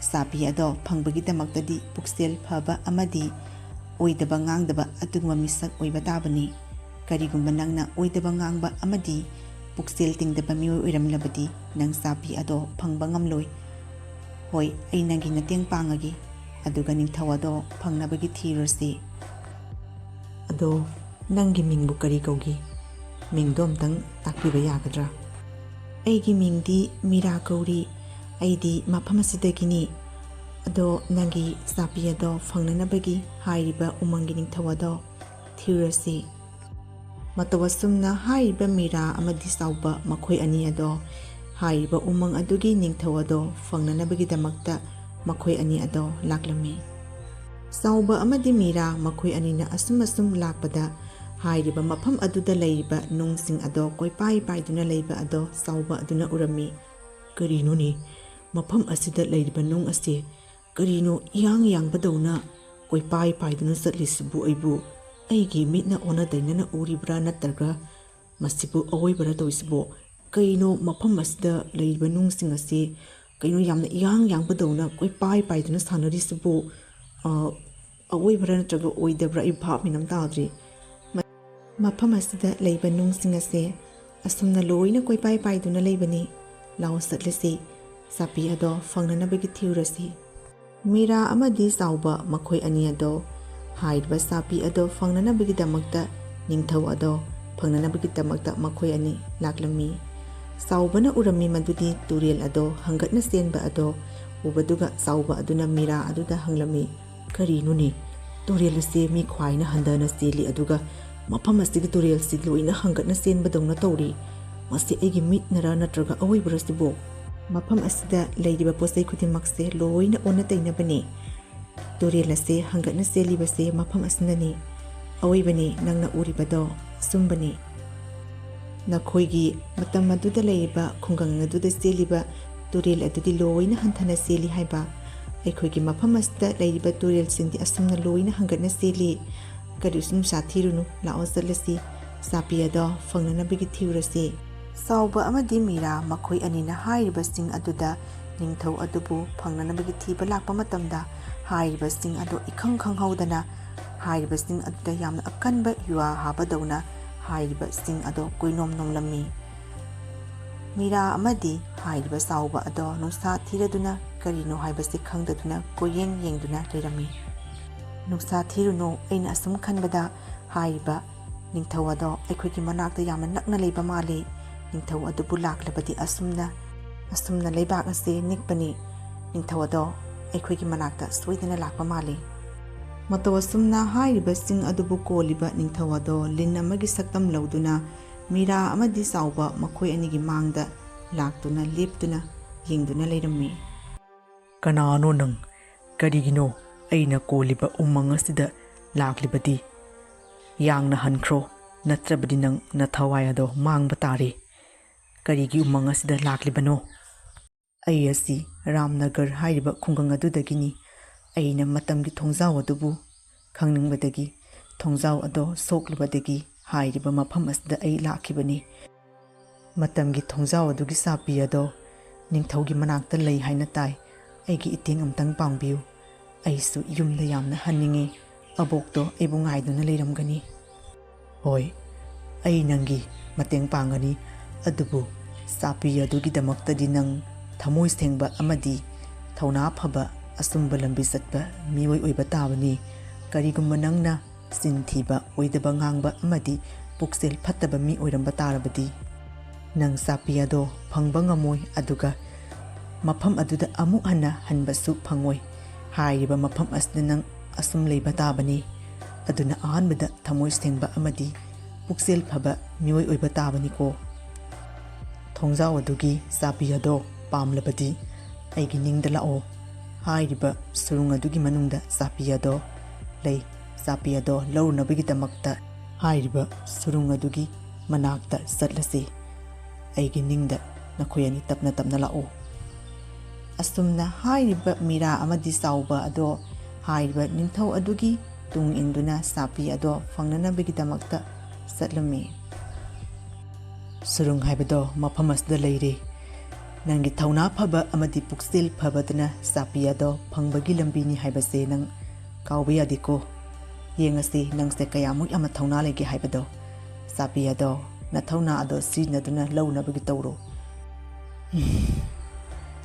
ꯆꯥꯄꯤ ꯑꯗꯣ ꯐꯪꯕꯒꯤꯗꯃꯛꯇꯗꯤ ꯄꯨꯛꯆꯦꯜ ꯐꯕ ꯑꯃꯗꯤ ꯑꯣꯏꯗꯕ ꯉꯥꯡꯗꯕ ꯑꯗꯨꯒꯨꯝꯕ ꯃꯤꯁꯛ ꯑꯣꯏꯕ ꯇꯥꯕꯅꯤ ꯀꯔꯤꯒꯨꯝꯕ ꯅꯪꯅ ꯑꯣꯏꯗꯕ ꯉꯥꯡꯕ ꯑꯃꯗꯤ ꯄꯨꯛꯆꯦꯜ ꯇꯤꯡꯗꯕ ꯃꯤꯑꯣꯏ ꯑꯣꯏꯔꯝꯂꯕꯗꯤ ꯅꯪ ꯆꯥꯄꯤ ꯑꯗꯣ ꯐꯪꯕ ꯉꯝꯂꯣꯏ ꯍꯣꯏ ꯑꯩ ꯅꯪꯒꯤ ꯃꯇꯦꯡ ꯄꯥꯡꯉꯒꯦ ꯑꯗꯨꯒ ꯅꯤꯡꯊꯧ ꯑꯗꯣ ꯐꯪꯅꯕꯒꯤ ꯊꯤꯔꯨꯔꯁꯤ ꯑꯗꯣ ꯅꯪꯒꯤ ꯃꯤꯡꯕꯨ ꯀꯔꯤ ꯀꯧꯒꯤ ꯃꯤꯡꯗꯣ ꯑꯝꯇꯪ ꯇꯥꯛꯄꯤꯕ ꯌꯥꯒꯗ꯭ꯔꯥ ꯑꯩꯒꯤ ꯃꯤꯡꯗꯤ ꯃꯤꯔꯥ ꯀꯧꯔꯤ ꯑꯩꯗꯤ ꯃꯐꯝ ꯑꯁꯤꯗꯒꯤꯅꯤ ꯑꯗꯣ ꯅꯪꯒꯤ ꯆꯥꯄꯤ ꯑꯗꯣ ꯐꯪꯅꯅꯕꯒꯤ ꯍꯥꯏꯔꯤꯕ ꯎꯃꯪꯒꯤ ꯅꯤꯡꯊꯧ ꯑꯗꯣ ꯊꯤꯔꯨꯔꯁꯤ ꯃꯇꯧ ꯑꯁꯨꯝꯅ ꯍꯥꯏꯔꯤꯕ ꯃꯤꯔꯥ ꯑꯃꯗꯤ ꯆꯥꯎꯕ ꯃꯈꯣꯏ ꯑꯅꯤ ꯑꯗꯣ ꯍꯥꯏꯔꯤꯕ ꯎꯃꯪ ꯑꯗꯨꯒꯤ ꯅꯤꯡꯊꯧ ꯑꯗꯣ ꯐꯪꯅꯅꯕꯒꯤꯗꯃꯛꯇ ꯃꯈꯣꯏ ꯑꯅꯤ ꯑꯗꯣ ꯂꯥꯛꯂꯝꯃꯤ ꯆꯥꯎꯕ ꯑꯃꯗꯤ ꯃꯤꯔꯥ ꯃꯈꯣꯏ ꯑꯅꯤꯅ ꯑꯁꯨꯝ ꯂꯥꯛꯄꯗ ꯍꯥꯏꯔꯤꯕ ꯃꯐꯝ ꯑꯗꯨꯗ ꯂꯩꯔꯤꯕ ꯅꯨꯡꯁꯤꯡ ꯑꯗꯣ ꯀꯣꯏꯄꯥꯏ ꯄꯥꯏꯗꯨꯅ ꯂꯩꯕ ꯑꯗꯣ ꯆꯥꯎꯕ ꯑꯗꯨꯅ ꯎꯔꯝꯃꯤ ꯀꯔꯤꯅꯣꯅꯦ ꯃꯐꯝ ꯑꯁꯤꯗ ꯂꯩꯔꯤꯕ ꯅꯨꯡ ꯑꯁꯤ ꯀꯔꯤꯅꯣ ꯏꯌꯥꯡ ꯌꯥꯡꯕꯗꯧꯅ ꯀꯣꯏꯄꯥꯏ ꯄꯥꯏꯗꯨꯅ ꯆꯠꯂꯤꯁꯤꯕꯨ ꯑꯩꯒꯤ ꯃꯤꯠꯅ ꯑꯣꯟꯅ ꯇꯩꯅꯅ ꯎꯔꯤꯕ꯭ꯔꯥ ꯅꯠꯇ꯭ꯔꯒ ꯃꯁꯤꯕꯨ ꯑꯋꯣꯏꯕꯔ ꯇꯧꯔꯤꯁꯤꯕꯣ ꯀꯩꯅꯣ ꯃꯐꯝ ꯑꯁꯤꯗ ꯂꯩꯔꯤꯕ ꯅꯨꯡꯁꯤꯡ ꯑꯁꯤ ꯀꯩꯅꯣ ꯌꯥꯝꯅ ꯏꯌꯥꯡ ꯌꯥꯡꯕꯗꯧꯅ ꯀꯣꯏꯄꯥꯏ ꯄꯥꯏꯗꯨꯅ ꯁꯥꯟꯅꯔꯤꯁꯤꯕꯨ ꯑꯋꯣꯏꯕꯔ ꯅꯠꯇ꯭ꯔꯒ ꯑꯣꯏꯗꯕ꯭ꯔꯥ ꯑꯩ ꯚꯥꯞ ꯃꯤꯟ ꯇꯥꯗ꯭ꯔꯤ ꯃꯐꯝ ꯑꯁꯤꯗ ꯂꯩꯕ ꯅꯨꯡꯁꯤꯡ ꯑꯁꯦ ꯑꯁꯨꯝꯅ ꯂꯣꯏꯅ ꯀꯣꯏꯄꯥꯏ ꯄꯥꯏꯗꯨꯅ ꯂꯩꯕꯅꯤ ꯂꯥꯎ ꯆꯠꯂꯁꯤ ꯆꯥꯄꯤ ꯑꯗꯣ ꯐꯪꯅꯅꯕꯒꯤ ꯊꯤꯔꯨꯔꯁꯤ ꯃꯤꯔꯥ ꯑꯃꯗꯤ ꯆꯥꯎꯕ ꯃꯈꯣꯏ ꯑꯅꯤ ꯑꯗꯣ ꯍꯥꯏꯔꯤꯕ ꯆꯥꯄꯤ ꯑꯗꯣ ꯐꯪꯅꯅꯕꯒꯤꯗꯃꯛꯇ ꯅꯤꯡꯊꯧ ꯑꯗꯣ ꯐꯪꯅꯅꯕꯒꯤꯗꯃꯛꯇ ꯃꯈꯣꯏ ꯑꯅꯤ ꯂꯥꯛꯂꯝꯃꯤ ꯆꯥꯎꯕꯅ ꯎꯔꯝꯃꯤ ꯃꯗꯨꯗꯤ ꯇꯨꯔꯦꯜ ꯑꯗꯣ ꯍꯪꯒꯠꯅ ꯆꯦꯟꯕ ꯑꯗꯣ ꯎꯕꯗꯨꯒ ꯆꯥꯎꯕ ꯑꯗꯨꯅ ꯃꯤꯔꯥ ꯑꯗꯨꯗ ꯍꯪꯂꯝꯃꯤ ꯀꯔꯤꯅꯣꯅꯦ ꯇꯨꯔꯦꯜ ꯑꯁꯤ ꯃꯤ ꯈ꯭ꯋꯥꯏꯅ ꯍꯟꯊꯅ ꯆꯦꯜꯂꯤ ꯑꯗꯨꯒ ꯃꯐꯝ ꯑꯁꯤꯒꯤ ꯇꯨꯔꯦꯜꯁꯤ ꯂꯣꯏꯅ ꯍꯪꯒꯠꯅ ꯆꯦꯟꯕꯗꯧꯅ ꯇꯧꯔꯤ ꯃꯁꯤ ꯑꯩꯒꯤ ꯃꯤꯠꯅꯔ ꯅꯠꯇ꯭ꯔꯒ ꯑꯋꯣꯏꯕꯔꯁꯤꯕꯣ ꯃꯐꯝ ꯑꯁꯤꯗ ꯂꯩꯔꯤꯕ ꯄꯣꯠꯆꯩ ꯈꯨꯗꯤꯡꯃꯛꯁꯦ ꯂꯣꯏꯅ ꯑꯣꯟꯅ ꯇꯩꯅꯕꯅꯤ ꯇꯨꯔꯦꯜ ꯑꯁꯤ ꯍꯪꯒꯠꯅ ꯆꯦꯜꯂꯤꯕꯁꯦ ꯃꯐꯝ ꯑꯁꯤꯅꯅꯤ ꯑꯋꯣꯏꯕꯅꯤ ꯅꯪꯅ ꯎꯔꯤꯕꯗꯣ ꯑꯆꯨꯝꯕꯅꯤ ꯅꯈꯣꯏꯒꯤ ꯃꯇꯝ ꯑꯗꯨꯗ ꯂꯩꯔꯤꯕ ꯈꯨꯡꯒꯪ ꯑꯗꯨꯗ ꯆꯦꯜꯂꯤꯕ ꯇꯨꯔꯦꯜ ꯑꯗꯨꯗꯤ ꯂꯣꯏꯅ ꯍꯟꯊꯅ ꯆꯦꯜꯂꯤ ꯍꯥꯏꯕ ꯑꯩꯈꯣꯏꯒꯤ ꯃꯐꯝ ꯑꯁꯤꯗ ꯂꯩꯔꯤꯕ ꯇꯨꯔꯦꯜꯁꯤꯡꯗꯤ ꯑꯁꯨꯝꯅ ꯂꯣꯏꯅ ꯍꯪꯒꯠꯅ ꯆꯦꯜꯂꯤ ꯀꯔꯤꯁꯨ ꯅꯨꯡꯁꯥ ꯊꯤꯔꯨꯅꯨ ꯂꯥꯛꯑꯣ ꯆꯠꯂꯁꯤ ꯆꯥꯄꯤ ꯑꯗꯣ ꯐꯪꯅꯅꯕꯒꯤ ꯊꯤꯔꯨꯔꯁꯤ ꯆꯥꯎꯕ ꯑꯃꯗꯤ ꯃꯤꯔꯥ ꯃꯈꯣꯏ ꯑꯅꯤꯅ ꯍꯥꯏꯔꯤꯕꯁꯤꯡ ꯑꯗꯨꯗ ꯅꯤꯡꯊꯧ ꯑꯗꯨꯕꯨ ꯐꯪꯅꯅꯕꯒꯤ ꯊꯤꯕ ꯂꯥꯛꯄ ꯃꯇꯝꯗ ꯍꯥꯏꯔꯤꯕꯁꯤꯡ ꯑꯗꯣ ꯏꯈꯪ ꯈꯪꯍꯧꯗꯅ ꯍꯥꯏꯔꯤꯕꯁꯤꯡ ꯑꯗꯨꯗ ꯌꯥꯝꯅ ꯑꯀꯟꯕ ꯌꯨꯋꯥ ꯍꯥꯕꯗꯧꯅ ꯍꯥꯏꯔꯤꯕ ꯁꯤꯡ ꯑꯗꯣ ꯀꯨꯏꯅꯣꯝ ꯅꯣꯝꯂꯝꯃꯤ꯫ ꯃꯤꯔꯥ ꯑꯃꯗꯤ ꯍꯥꯏꯔꯤꯕ ꯆꯥꯎꯕ ꯑꯗꯣ ꯅꯨꯡꯁꯥ ꯊꯤꯔꯗꯨꯅ ꯀꯔꯤꯅꯣ ꯍꯥꯏꯕꯁꯤ ꯈꯪꯗꯗꯨꯅ ꯀꯣꯏꯌꯦꯡ ꯌꯦꯡꯗꯨꯅ ꯂꯩꯔꯝꯃꯤ꯫ ꯅꯨꯡꯁꯥ ꯊꯤꯔꯨꯅꯨ, ꯑꯩꯅ ꯑꯁꯨꯝ ꯈꯟꯕꯗ ꯍꯥꯏꯔꯤꯕ ꯅꯤꯡꯊꯧ ꯑꯗꯣ ꯑꯩꯈꯣꯏꯒꯤ ꯃꯅꯥꯛꯇ ꯌꯥꯝꯅ ꯅꯛꯅ ꯂꯩꯕ ꯃꯥꯜꯂꯤ꯫ ꯅꯤꯡꯊꯧ ꯑꯗꯨꯕꯨ ꯂꯥꯛꯂꯕꯗꯤ ꯑꯁꯨꯝꯅ ꯂꯩꯕꯥꯛ ꯑꯁꯤ ꯅꯤꯛꯄꯅꯤ꯫ ꯅꯤꯡꯊꯧ ꯑꯗꯣ ꯑꯩꯈꯣꯏꯒꯤ ꯃꯅꯥꯛꯇ ꯁꯣꯏꯗꯅ ꯂꯥꯛꯄ ꯃꯥꯜꯂꯤ꯫ ꯃꯇꯧ ꯑꯁꯨꯝꯅ ꯍꯥꯏꯔꯤꯕ ꯁꯤꯡ ꯑꯗꯨꯕꯨ ꯀꯣꯜꯂꯤꯕ ꯅꯤꯡꯊꯧ ꯑꯗꯣ ꯂꯤꯟ ꯑꯃꯒꯤ ꯁꯛꯇꯝ ꯂꯧꯗꯨꯅ ꯃꯤꯔꯥ ꯑꯃꯗꯤ ꯆꯥꯎꯕ ꯃꯈꯣꯏ ꯑꯅꯤꯒꯤ ꯃꯥꯡꯗ ꯂꯥꯛꯇꯨꯅ ꯂꯦꯞꯇꯨꯅ ꯌꯦꯡꯗꯨꯅ ꯂꯩꯔꯝꯃꯤ꯫ ꯀꯅꯥꯅꯣ ꯅꯪ? ꯀꯔꯤꯒꯤꯅꯣ ꯑꯩꯅ ꯀꯣꯜꯂꯤꯕ ꯎꯃꯪ ꯑꯁꯤꯗ ꯂꯥꯛꯂꯤꯕꯗꯤ? ꯌꯥꯡꯅ ꯍꯟꯈ꯭ꯔꯣ, ꯅꯠꯇ꯭ꯔꯕꯗꯤ ꯅꯪ ꯅꯊꯋꯥꯏ ꯑꯗꯣ ꯃꯥꯡꯕ ꯇꯥꯔꯦ꯫ ꯀꯔꯤꯒꯤ ꯎꯃꯪ ꯑꯁꯤꯗ ꯂꯥꯛꯂꯤꯕꯅꯣ? ꯑꯩ ꯑꯁꯤ ꯔꯥꯝꯅꯒꯔ ꯍꯥꯏꯔꯤꯕ ꯈꯨꯡꯒꯪ ꯑꯗꯨꯗꯒꯤꯅꯤ꯫ ꯑꯩꯅ ꯃꯇꯝꯒꯤ ꯊꯣꯡꯖꯥꯎ ꯑꯗꯨꯕꯨ ꯈꯪꯅꯤꯡꯕꯗꯒꯤ, ꯊꯣꯡꯖꯥꯎ ꯑꯗꯣ ꯁꯣꯛꯂꯨꯕꯗꯒꯤ ꯍꯥꯏꯔꯤꯕ ꯃꯐꯝ ꯑꯁꯤꯗ ꯑꯩ ꯂꯥꯛꯈꯤꯕꯅꯤ꯫ ꯃꯇꯝꯒꯤ ꯊꯣꯡꯖꯥꯎ ꯑꯗꯨꯒꯤ ꯆꯥꯄꯤ ꯑꯗꯣ ꯅꯤꯡꯊꯧꯒꯤ ꯃꯅꯥꯛꯇ ꯂꯩ ꯍꯥꯏꯅ ꯇꯥꯏ꯫ ꯑꯩꯒꯤ ꯏꯇꯦꯡ ꯑꯃꯇꯪ ꯄꯥꯡꯕꯤꯌꯨ꯫ ꯑꯩꯁꯨ ꯌꯨꯝꯗ ꯌꯥꯝꯅ ꯍꯟꯅꯤꯡꯉꯤ꯫ ꯑꯕꯣꯛꯇꯣ ꯑꯩꯕꯨ ꯉꯥꯏꯗꯨꯅ ꯂꯩꯔꯝꯒꯅꯤ꯫ ꯍꯣꯏ, ꯑꯩ ꯅꯪꯒꯤ ꯃꯇꯦꯡ ꯄꯥꯡꯒꯅꯤ, ꯑꯗꯨꯕꯨ ꯆꯥꯄꯤ ꯑꯗꯨꯒꯤꯗꯃꯛꯇꯗꯤ ꯅꯪ ꯊꯃꯣꯏ ꯁꯦꯡꯕ ꯑꯃꯗꯤ ꯊꯧꯅꯥ ꯐꯕ, ꯑꯆꯨꯝꯕ ꯂꯝꯕꯤ ꯆꯠꯄ ꯃꯤꯑꯣꯏ ꯑꯣꯏꯕ ꯇꯥꯕꯅꯤ꯫ ꯀꯔꯤꯒꯨꯝꯕ ꯅꯪꯅ ꯆꯤꯟ ꯊꯤꯕ, ꯑꯣꯏꯗꯕ ꯉꯥꯡꯕ ꯑꯃꯗꯤ ꯄꯨꯛꯆꯦꯜ ꯐꯠꯇꯕ ꯃꯤ ꯑꯣꯏꯔꯝꯕ ꯇꯥꯔꯕꯗꯤ ꯅꯪ ꯆꯥꯄꯤ ꯑꯗꯣ ꯐꯪꯕ ꯉꯝꯃꯣꯏ, ꯑꯗꯨꯒ ꯃꯐꯝ ꯑꯗꯨꯗ ꯑꯃꯨꯛ ꯍꯟꯅ ꯍꯟꯕꯁꯨ ꯐꯪꯉꯣꯏ꯫ ꯍꯥꯏꯔꯤꯕ ꯃꯐꯝ ꯑꯁꯤꯗ ꯅꯪ ꯑꯁꯨꯝ ꯂꯩꯕ ꯇꯥꯕꯅꯤ꯫ ꯑꯗꯨꯅ ꯑꯍꯥꯟꯕꯗ ꯊꯃꯣꯏ ꯁꯦꯡꯕ ꯑꯃꯗꯤ ꯄꯨꯛꯆꯦꯜ ꯐꯕ ꯃꯤꯑꯣꯏ ꯑꯣꯏꯕ ꯇꯥꯕꯅꯤꯀꯣ꯫ ꯊꯣꯡꯖꯥꯎ ꯑꯗꯨꯒꯤ ꯆꯥꯄꯤ ꯑꯗꯣ ꯄꯥꯝꯂꯕꯗꯤ ꯑꯩꯒꯤ ꯅꯤꯡꯗ ꯂꯥꯛꯑꯣ꯫ ꯍꯥꯏꯔꯤꯕ ꯁꯨꯔꯨꯡ ꯑꯗꯨꯒꯤ ꯃꯅꯨꯡꯗ ꯆꯥꯄꯤ ꯑꯗꯣ ꯂꯩ꯫ ꯆꯥꯄꯤ ꯑꯗꯣ ꯂꯧꯔꯨꯅꯕꯒꯤꯗꯃꯛꯇ ꯍꯥꯏꯔꯤꯕ ꯁꯨꯔꯨꯡ ꯑꯗꯨꯒꯤ ꯃꯅꯥꯛꯇ ꯆꯠꯂꯁꯤ꯫ ꯑꯩꯒꯤ ꯅꯤꯡꯗ ꯅꯈꯣꯏ ꯑꯅꯤ ꯇꯞꯅ ꯇꯞꯅ ꯂꯥꯛꯑꯣ꯫ ꯑꯁꯨꯝꯅ ꯍꯥꯏꯔꯤꯕ ꯃꯤꯔꯥ ꯑꯃꯗꯤ ꯆꯥꯎꯕ ꯑꯗꯣ ꯍꯥꯏꯔꯤꯕ ꯅꯤꯡꯊꯧ ꯑꯗꯨꯒꯤ ꯇꯨꯡ ꯏꯟꯗꯨꯅ ꯆꯥꯄꯤ ꯑꯗꯣ ꯐꯪꯅꯅꯕꯒꯤꯗꯃꯛꯇ ꯆꯠꯂꯝꯃꯤ꯫ ꯁꯨꯔꯨꯡ ꯍꯥꯏꯕꯗꯣ ꯃꯐꯝ ꯑꯁꯤꯗ ꯂꯩꯔꯦ꯫ ꯅꯪꯒꯤ ꯊꯧꯅꯥ ꯐꯕ ꯑꯃꯗꯤ ꯄꯨꯛꯆꯦꯜ ꯐꯕꯗꯨꯅ ꯆꯥꯄꯤ ꯑꯗꯣ ꯐꯪꯕꯒꯤ ꯂꯝꯕꯤꯅꯤ ꯍꯥꯏꯕꯁꯦ ꯅꯪ ꯀꯥꯎꯕ ꯌꯥꯗꯦꯀꯣ꯫ ꯌꯦꯡꯉꯁꯤ ꯅꯪꯁꯦ ꯀꯌꯥꯃꯨꯛ ꯌꯥꯝꯅ ꯊꯧꯅꯥ ꯂꯩꯒꯦ ꯍꯥꯏꯕꯗꯣ꯫ ꯆꯥꯄꯤ ꯑꯗꯣ ꯅꯊꯧꯅꯥ ꯑꯗꯣ ꯁꯤꯖꯤꯟꯅꯗꯨꯅ ꯂꯧꯅꯕꯒꯤ ꯇꯧꯔꯣ꯫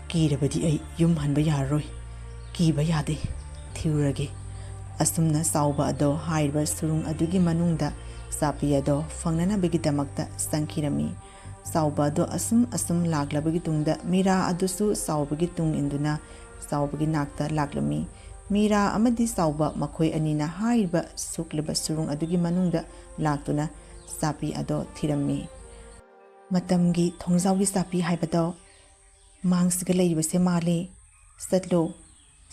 ꯀꯤꯔꯕꯗꯤ ꯑꯩ ꯌꯨꯝ ꯍꯟꯕ ꯌꯥꯔꯔꯣꯏ꯫ ꯀꯤꯕ ꯌꯥꯗꯦ, ꯊꯤꯔꯨꯔꯒꯦ꯫ ꯑꯁꯨꯝꯅ ꯆꯥꯎꯕ ꯑꯗꯣ ꯍꯥꯏꯔꯤꯕ ꯁꯨꯔꯨꯡ ꯑꯗꯨꯒꯤ ꯃꯅꯨꯡꯗ ꯆꯥꯄꯤ ꯑꯗꯣ ꯐꯪꯅꯅꯕꯒꯤꯗꯃꯛꯇ ꯆꯪꯈꯤꯔꯝꯃꯤ꯫ ꯆꯥꯎꯕ ꯑꯗꯣ ꯑꯁꯨꯝ ꯂꯥꯛꯂꯕꯒꯤ ꯇꯨꯡꯗ ꯃꯤꯔꯥ ꯑꯗꯨꯁꯨ ꯆꯥꯎꯕꯒꯤ ꯇꯨꯡ ꯏꯟꯗꯨꯅ ꯆꯥꯎꯕꯒꯤ ꯅꯥꯛꯇ ꯂꯥꯛꯂꯝꯃꯤ꯫ ꯃꯤꯔꯥ ꯑꯃꯗꯤ ꯆꯥꯎꯕ ꯃꯈꯣꯏ ꯑꯅꯤꯅ ꯍꯥꯏꯔꯤꯕ ꯁꯨꯛꯂꯕ ꯁꯨꯔꯨꯡ ꯑꯗꯨꯒꯤ ꯃꯅꯨꯡꯗ ꯂꯥꯛꯇꯨꯅ ꯆꯥꯄꯤ ꯑꯗꯣ ꯊꯤꯔꯝꯃꯤ꯫ ꯃꯇꯝꯒꯤ ꯊꯣꯡꯖꯥꯎꯒꯤ ꯆꯥꯄꯤ ꯍꯥꯏꯕꯗꯣ ꯃꯥꯡꯁꯤꯒ ꯂꯩꯔꯤꯕꯁꯦ ꯃꯥꯜꯂꯤ꯫ ꯆꯠꯂꯣ,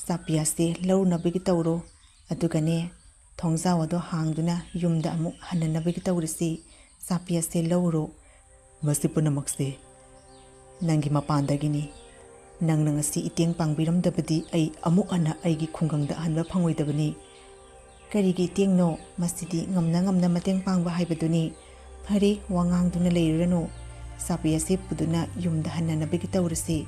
ꯆꯥꯄꯤ ꯑꯁꯦ ꯂꯧꯔꯨꯅꯕꯒꯤ ꯇꯧꯔꯣ, ꯑꯗꯨꯒꯅꯦ ꯊꯣꯡꯖꯥꯎ ꯑꯗꯣ ꯍꯥꯡꯗꯨꯅ ꯌꯨꯝꯗ ꯑꯃꯨꯛ ꯍꯟꯅꯅꯕꯒꯤ ꯇꯧꯔꯁꯤ꯫ ꯆꯥꯄꯤ ꯑꯁꯦ ꯂꯧꯔꯣ꯫ ꯃꯁꯤ ꯄꯨꯝꯅꯃꯛꯁꯦ ꯅꯪꯒꯤ ꯃꯄꯥꯟꯗꯒꯤꯅꯤ꯫ ꯅꯪꯅ ꯉꯁꯤ ꯏꯇꯦꯡ ꯄꯥꯡꯕꯤꯔꯝꯗꯕꯗꯤ ꯑꯩ ꯑꯃꯨꯛ ꯍꯟꯅ ꯑꯩꯒꯤ ꯈꯨꯡꯒꯪꯗ ꯍꯟꯕ ꯐꯪꯉꯣꯏꯗꯕꯅꯤ꯫ ꯀꯔꯤꯒꯤ ꯏꯇꯦꯡꯅꯣ? ꯃꯁꯤꯗꯤ ꯉꯝꯅ ꯉꯝꯅ ꯃꯇꯦꯡ ꯄꯥꯡꯕ ꯍꯥꯏꯕꯗꯨꯅꯤ꯫ ꯐꯔꯦ, ꯋꯥ ꯉꯥꯡꯗꯨꯅ ꯂꯩꯔꯨꯔꯅꯨ꯫ ꯆꯥꯄꯤ ꯑꯁꯦ ꯄꯨꯗꯨꯅ ꯌꯨꯝꯗ ꯍꯟꯅꯅꯕꯒꯤ ꯇꯧꯔꯁꯤ꯫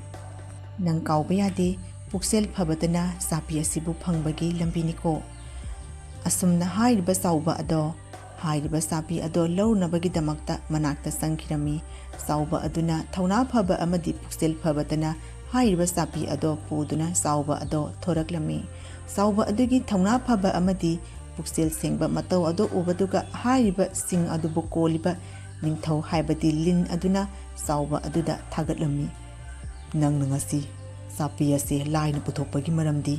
ꯅꯪ ꯀꯥꯎꯕ ꯌꯥꯗꯦ, ꯄꯨꯛꯆꯦꯜ ꯐꯕꯗꯅ ꯆꯥꯄꯤ ꯑꯁꯤꯕꯨ ꯐꯪꯕꯒꯤ ꯂꯝꯕꯤꯅꯤꯀꯣ꯫ ꯑꯁꯨꯝꯅ ꯍꯥꯏꯔꯤꯕ ꯆꯥꯎꯕ ꯑꯗꯣ ꯍꯥꯏꯔꯤꯕ ꯆꯥꯄꯤ ꯑꯗꯣ ꯂꯧꯔꯨꯅꯕꯒꯤꯗꯃꯛꯇ ꯃꯅꯥꯛꯇ ꯆꯪꯈꯤꯔꯝꯃꯤ꯫ ꯆꯥꯎꯕ ꯑꯗꯨꯅ ꯊꯧꯅꯥ ꯐꯕ ꯑꯃꯗꯤ ꯄꯨꯛꯆꯦꯜ ꯐꯕꯗꯅ ꯍꯥꯏꯔꯤꯕ ꯆꯥꯄꯤ ꯑꯗꯣ ꯄꯨꯗꯨꯅ ꯆꯥꯎꯕ ꯑꯗꯣ ꯊꯣꯔꯛꯂꯝꯃꯤ꯫ ꯆꯥꯎꯕ ꯑꯗꯨꯒꯤ ꯊꯧꯅꯥ ꯐꯕ ꯑꯃꯗꯤ ꯄꯨꯛꯆꯦꯜ ꯁꯦꯡꯕ ꯃꯇꯧ ꯑꯗꯣ ꯎꯕꯗꯨꯒ ꯍꯥꯏꯔꯤꯕ ꯁꯤꯡ ꯑꯗꯨꯕꯨ ꯀꯣꯜꯂꯤꯕ ꯅꯤꯡꯊꯧ ꯍꯥꯏꯕꯗꯤ ꯂꯤꯟ ꯑꯗꯨꯅ ꯆꯥꯎꯕ ꯑꯗꯨꯗ ꯊꯥꯒꯠꯂꯝꯃꯤ꯫ ꯅꯪꯅ ꯉꯁꯤ ꯆꯥꯄꯤ ꯑꯁꯦ ꯂꯥꯏꯅ ꯄꯨꯊꯣꯛꯄꯒꯤ ꯃꯔꯝꯗꯤ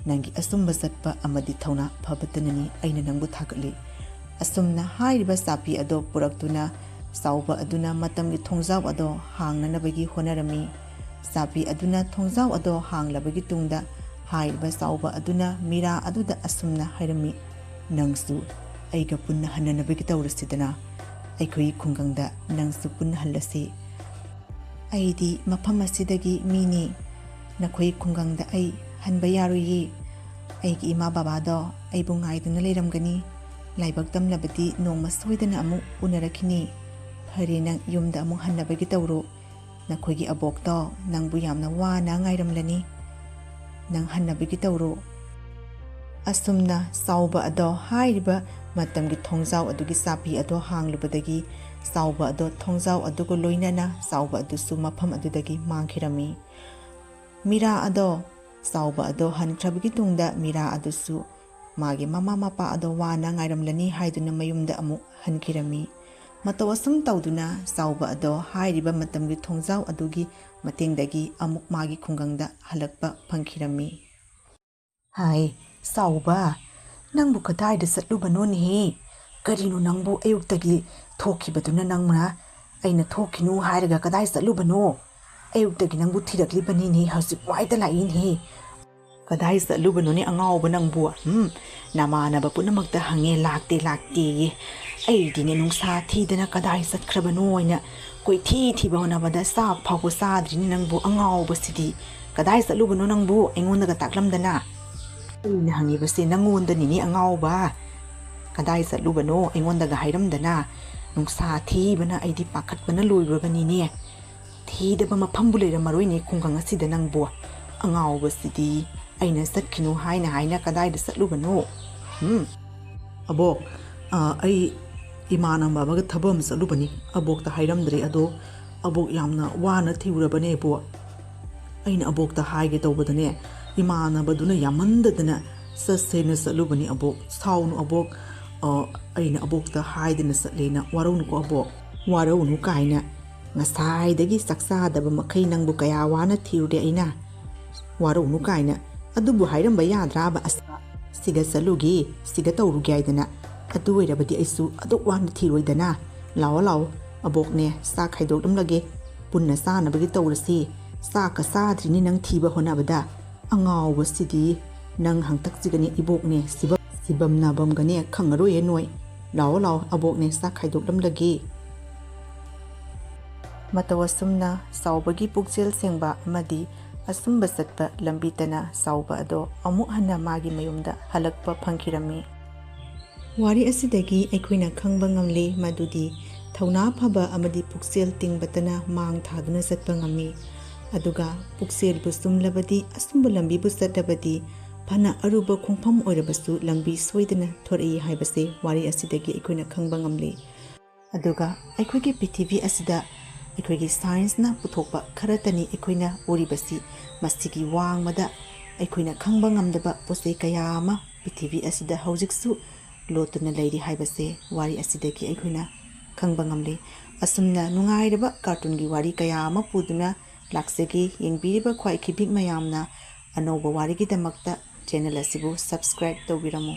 ꯅꯪꯒꯤ ꯑꯆꯨꯝꯕ ꯆꯠꯄ ꯑꯃꯗꯤ ꯊꯧꯅꯥ ꯐꯕꯇꯅꯅꯤ꯫ ꯑꯩꯅ ꯅꯪꯕꯨ ꯊꯥꯒꯠꯂꯤ꯫ ꯑꯁꯨꯝꯅ ꯍꯥꯏꯔꯤꯕ ꯆꯥꯄꯤ ꯑꯗꯣ ꯄꯨꯔꯛꯇꯨꯅ ꯆꯥꯎꯕ ꯑꯗꯨꯅ ꯃꯇꯝꯒꯤ ꯊꯣꯡꯖꯥꯎ ꯑꯗꯣ ꯍꯥꯡꯅꯅꯕꯒꯤ ꯍꯣꯠꯅꯔꯝꯃꯤ꯫ ꯆꯥꯄꯤ ꯑꯗꯨꯅ ꯊꯣꯡꯖꯥꯎ ꯑꯗꯣ ꯍꯥꯡꯂꯕꯒꯤ ꯇꯨꯡꯗ ꯍꯥꯏꯔꯤꯕ ꯆꯥꯎꯕ ꯑꯗꯨꯅ ꯃꯤꯔꯥ ꯑꯗꯨꯗ ꯑꯁꯨꯝꯅ ꯍꯥꯏꯔꯝꯃꯤ꯫ ꯅꯪꯁꯨ ꯑꯩꯒ ꯄꯨꯟꯅ ꯍꯟꯅꯅꯕꯒꯤ ꯇꯧꯔꯁꯤꯗꯅ꯫ ꯑꯩꯈꯣꯏꯒꯤ ꯈꯨꯡꯒꯪꯗ ꯅꯪꯁꯨ ꯄꯨꯟꯅ ꯍꯜꯂꯁꯤ꯫ ꯑꯩꯗꯤ ꯃꯐꯝ ꯑꯁꯤꯗꯒꯤ ꯃꯤꯅꯤ꯫ ꯅꯈꯣꯏ ꯈꯨꯡꯒꯪꯗ ꯑꯩ ꯍꯟꯕ ꯌꯥꯔꯣꯏꯌꯦ꯫ ꯑꯩꯒꯤ ꯏꯃꯥ ꯕꯕꯥꯗꯣ ꯑꯩꯕꯨ ꯉꯥꯏꯗꯨꯅ ꯂꯩꯔꯝꯒꯅꯤ꯫ ꯂꯥꯏꯕꯛ ꯇꯝꯂꯕꯗꯤ ꯅꯣꯡꯃ ꯁꯣꯏꯗꯅ ꯑꯃꯨꯛ ꯎꯅꯔꯛꯈꯤꯅꯤ꯫ ꯐꯔꯦ, ꯅꯪ ꯌꯨꯝꯗ ꯑꯃꯨꯛ ꯍꯟꯅꯕꯒꯤ ꯇꯧꯔꯣ꯫ ꯅꯈꯣꯏꯒꯤ ꯑꯕꯣꯛꯇꯣ ꯅꯪꯕꯨ ꯌꯥꯝꯅ ꯋꯥꯅ ꯉꯥꯏꯔꯝꯂꯅꯤ꯫ ꯅꯪ ꯍꯟꯅꯕꯒꯤ ꯇꯧꯔꯣ꯫ ꯑꯁꯨꯝꯅ ꯆꯥꯎꯕ ꯑꯗꯣ ꯍꯥꯏꯔꯤꯕ Matamgi THONGJAU adugi sapi ado hanglubadagi sauba ado THONGJAU adugo loinana sauba adusu mafam adudagi mangkhirami. Mira ado sauba ado hankrabagi tungda mira adusu magi mama mapa ado wana ngairamlani haiduna mayumda amuk hankhirami. Matau asum tauduna sauba ado hairiba Matamgi THONGJAU adugi matengdagi amuk magi khungangda halakpa phangkhirami. Hai sauba nangbu kadaida satlubano ni karino nangbu ayuktagi thokibaduna nangmana aina thokinu hairaga kadai satlubano ayuktagi nangbu thiraklibani ni hausi waida lain hi kadai satlubano ni angawba nangbu namanaba punamakta hange lakte ye aidine nungsa thidana kadai satkrabano aina koi thiba honabada sak phawbo sadrini nangbu angawba sidi kadai satlubano nangbu aingondaga taklamdana ina hangi basi nangonda nini angawba kadai satlubano aingondaga hairamdana nungsa thibana aidi pakhatbana loibrabani ne thidaba mafambu leiramaroi ne khunggang asida nangbu angawba sidi aina satkinu haina kadai da satlubano abok ai imana babaga thabam salubani abok ta hairamdre ado abok yamna wana thiurabane bo aina abok ta haige tawbadane imana baduna yamandadana sasena salubani abok saunu abok aina abok ta haidena satlena waronu ko abok waronu kaina ngasai dagi saksa daba makai nangbu kaya wana thiude aina waronu kaina adubu hairamba yadraba asa siga salugi siga tawrugi aidana adu oirabadi aisu aduk wana thiroidana lao abokne sa khaidokdamlage punna sanabagi tawrasi sa ka sadrini nang thiba honabada angawba sidi nang hangtak jigani ibokne sibam nabam gane khangaroi noi lao abokne sa khaidokdamlage matawasumna saubagi pukjel sengba amadi asumba satpa lambitana sauba ado amuk hanna magi mayumda halakpa phangkhirami. Wari asidagi aikoina khangba ngamle madudi thauna phaba amadi puksel tingbatana mang thaduna satpa ngami aduga puksel busumlabadi asumba lambi busattabadi phana aruba khongpham oirabasu lambi soidana thori haibase wari asidagi aikoina khangba ngamle aduga aikoigi ptv asida aikoigi science na puthokpa kharatani aikoina oribasi masigi wangmada aikoina khangba ngamdaba posei kaya ama ptv asida haujiksu lotuna leiri haibase wari asidagi aikoina khangba ngamle asumna nungairaba cartoon gi wari kaya ama puduna laksegi yengbiriba khwai khibik mayamna anoba wari gi damakta channel asibu subscribe tawbiramo.